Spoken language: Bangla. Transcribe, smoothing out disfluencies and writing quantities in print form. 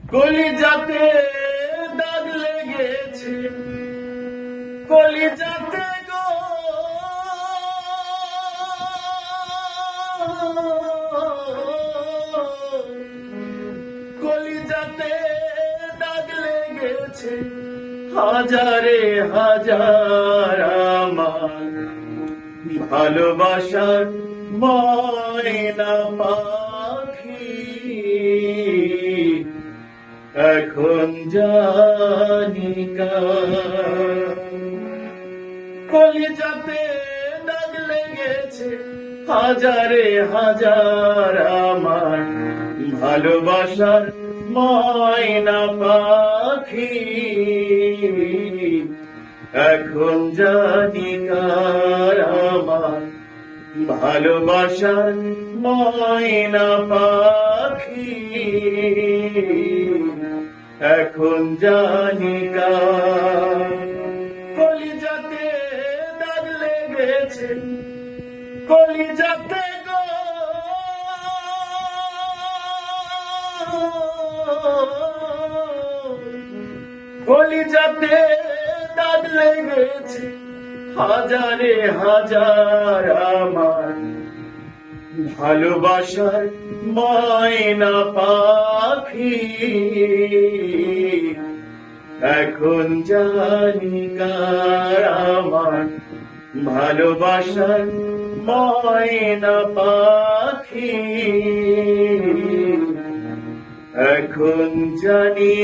কলিজাতে দাগ লেগেছে, কলিজাতে গো কলিজাতে দাগ লেগেছে, হাজারে হাজার আমার ভালোবাসার ময়না পাখি। এখন জানি কলিজাতে দাগ লেগেছে, হাজারে হাজার আমার ভালোবাসার ময়না পাখি। এখন জানি আমার ভালোবাসার ময়না পাখি। এখন জানি কলিজাতে দাগ লেগেছে, কলিজাতে গো কলিজাতে দাগ লেগেছে, হাজারে হাজার আমার ভালোবাসার ময়না পাখি। এখন জানি আমার ভালোবাসার ময়না পাখি। এখন জানি